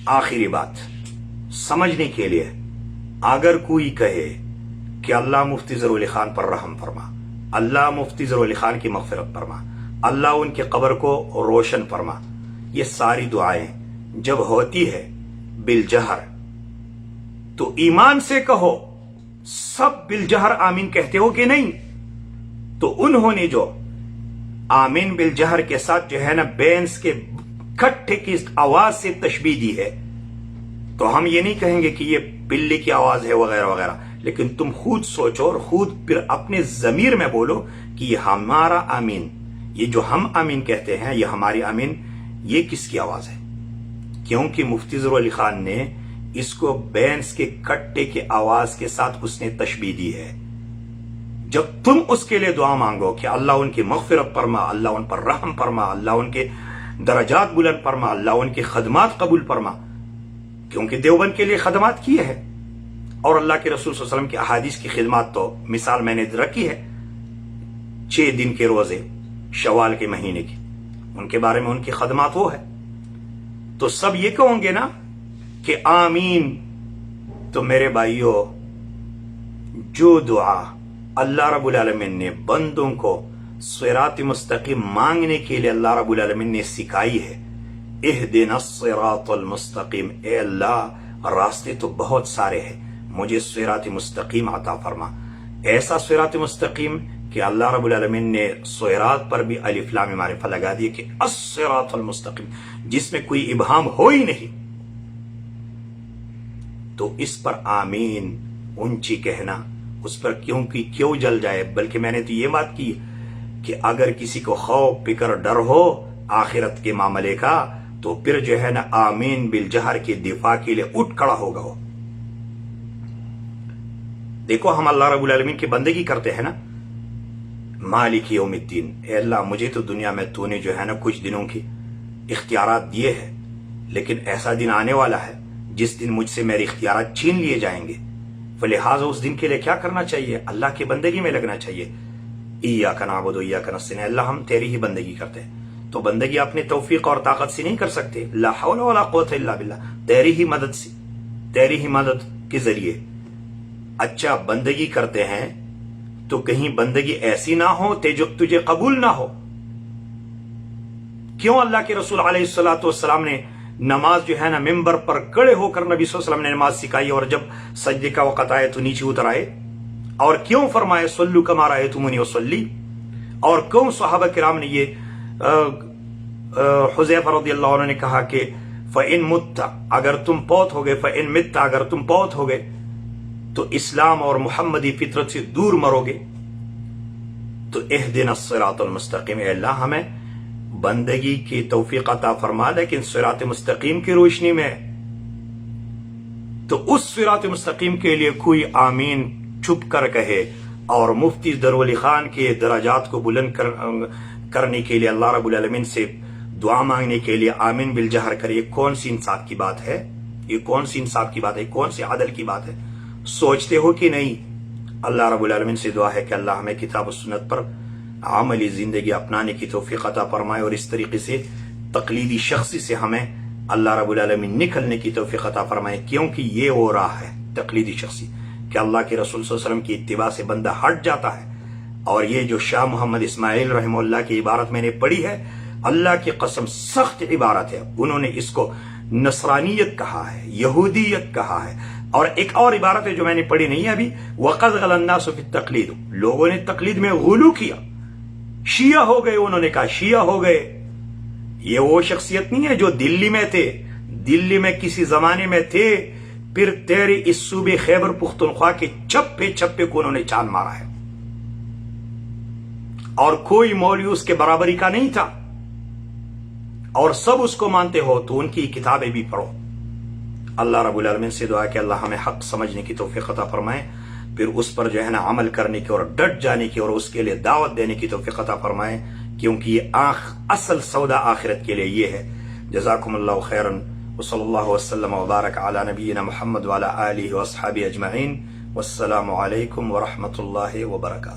आखिरी बात समझने के लिए, अगर कोई कहे कि अल्लाह मुफ्ती ज़रूर अली खान पर रहम फरमा, अल्लाह मुफ्ती ज़रूर अली खान की मग़फ़िरत फरमा, अल्लाह उनके कब्र को रोशन फरमा, ये सारी दुआएं जब होती है बिलजहर, तो ईमान से कहो सब बिलजहर आमीन कहते हो कि नहीं? तो उन्होंने जो आमीन बिलजहर के साथ जो है ना बैंस के खट्टे की आवाज से तशबीह दी है, तो हम ये नहीं कहेंगे कि ये बिल्ली की आवाज है वगैरह वगैरह, लेकिन तुम खुद सोचो और खुद फिर अपने जमीर में बोलो कि ये हमारा आमीन, ये जो हम आमीन कहते हैं, ये हमारी आमीन, ये किसकी आवाज है? क्योंकि मुफ्ती ज़रूर अली खान ने इसको बैंस के कट्टे के आवाज के साथ उसने तशबीह दी है। जब तुम उसके लिए दुआ मांगो कि अल्लाह उनकी मग़फ़िरत फरमा, अल्लाह उन पर रहम फरमा, अल्लाह उनके दरजात बुलंद फरमा, अल्लाह उनकी खदमात कबूल फरमा, क्योंकि देवबंद के लिए खदमात किए हैं और अल्लाह के रसूल सल्लल्लाहु अलैहि वसल्लम की अहादीस की खिदमत, तो मिसाल मैंने रखी है 6 दिन के रोजे शवाल के महीने की, उनके बारे में उनकी खदमात वो है। तो सब ये कहोगे ना कि आमीन। तो मेरे भाइयों, जो दुआ अल्लाह रब्बुल आलमीन ने बंदों को सिरात मुस्तकीम मांगने के लिए अल्लाह रब्बुल आलमीन ने सिखाई है, इहदिनस सिरातल मुस्तकीम, ए अल्लाह रास्ते तो बहुत सारे हैं, मुझे सिरात मुस्तकीम अता फरमा। ऐसा सिरात मुस्तकीम कि अल्लाह रब्बुल आलमीन ने सिरात पर भी अलिफ लाम मीम मारिफा लगा दिए कि अस्सिरातल मुस्तकीम, जिसमें कोई इबहाम हो ही नहीं। तो इस पर आमीन ऊंची कहना, उस पर क्यों जल जाए। बल्कि मैंने तो ये बात की कि अगर किसी को खौफ फिक्र डर हो आखिरत के मामले का, तो फिर जो है ना आमीन बिलजहर के दिफा के लिए उठ खड़ा होगा वो। देखो, हम अल्लाह रब्बुल आलमीन की बंदगी करते हैं ना, मालिक यौमिद्दीन, ए अल्लाह मुझे तो दुनिया में तूने जो है ना कुछ दिनों की इख्तियारात दिए हैं, लेकिन ऐसा दिन आने वाला है जिस दिन मुझसे मेरे इख्तियारात छीन लिए जाएंगे। लिहाजा उस दिन के लिए क्या करना चाहिए? अल्लाह की बंदगी में लगना चाहिए। इय्याका नअबुदु व इय्याका नस्तईन, अल्लाह हम तेरी ही बंदगी करते हैं। तो बंदगी अपने तौफीक और ताकत से नहीं कर सकते, ला हौला वला कुव्वता इल्ला बिल्लाह, तेरी ही मदद से, तेरी ही मदद के जरिए। अच्छा, बंदगी करते हैं तो कहीं बंदगी ऐसी ना हो जो तुझे कबूल ना हो। क्यों अल्लाह के रसूल अलैहिस्सलातु वस्सलाम ने नमाज जो है ना मिंबर पर खड़े होकर नबी सल्लल्लाहु अलैहि वसल्लम ने नमाज सिखाई, और जब सजदे का वक़्त आए तो नीचे उतर आए? और क्यों फरमाए सल्लू कमा रअयतुमूनी उसल्ली? और क्यों सहाबा किराम ने ये हुज़ैफा रज़ियल्लाहु अन्हु ने कहा कि फ़इन मुत्ता, अगर तुम पौत हो गए, फ़इन मित्ता, अगर तुम पौत हो गए तो इस्लाम और मुहम्मदी फितरत से दूर मरोगे। तो इहदिनस सिरातल मुस्तकीम, अल्लाह हमें बंदगी की तौफीक अता फरमा, लेकिन सिरात मुस्तकीम की रोशनी में। तो उस सिरात मुस्तकीम के लिए कोई आमीन चुप कर कहे और मुफ्ती ज़रूर अली खान के दराजात को बुलंद करने के लिए अल्लाह रब्बुल आलमीन से दुआ मांगने के लिए आमीन बिलजहर करे, ये कौन सी इंसाफ की बात है? ये कौन सी इंसाफ की बात है? कौन सी अदल की बात है? सोचते हो कि नहीं? अल्लाह रब्बुल आलमीन से दुआ है कि अल्लाह हमें किताब और सुन्नत पर आमली जिंदगी अपनाने की तौफीक अता फरमाए, और इस तरीके से तकलीदी शख्सी से हमें अल्लाह रब्बुल आलमीन निकलने की तौफीक अता फरमाए। क्योंकि ये वो राह है तकलीदी शख्सी कि अल्लाह के रसूल सल्लल्लाहु अलैहि वसल्लम की इत्तिबा से बंदा हट जाता है। और ये जो शाह मोहम्मद इस्माइल रहमहुल्लाह की इबारत मैंने पढ़ी है, अल्लाह की कसम सख्त इबारत है। उन्होंने इसको नसरानियत कहा है, यहूदियत कहा है। और एक और इबारत है जो मैंने पढ़ी नहीं है अभी, वक़द गलन्नासु फित तक़लीद, लोगों ने तकलीद में गुलू किया, शिया हो गए। उन्होंने कहा शिया हो गए। ये वो शख्सियत नहीं है जो दिल्ली में थे, दिल्ली में किसी जमाने में थे, फिर तेरे इस सूबे खैबर पुख्तनख्वा के छप्पे छप्पे को उन्होंने चांद मारा है, और कोई मौलवी उसके बराबरी का नहीं था, और सब उसको मानते हो तो उनकी किताबें भी पढ़ो। अल्लाह रब्बुल आलमीन से दुआ कि अल्लाह हमें हक समझने की तौफीक अता फरमाए, फिर उस पर जो है ना अमल करने की और डट जाने की और उसके लिए दावत देने की तौफीक अता फरमाए, क्योंकि ये असल सौदा आखिरत के लिए ये है। जज़ाकुमुल्लाहु खैरन व सल्लल्लाहु वसल्लम व बारक अला नबीना मुहम्मद व अला आलिहि व अस्हाबिहि अजमईन। वस्सलामु अलैकुम व रहमतुल्लाहि व बरकातुहू।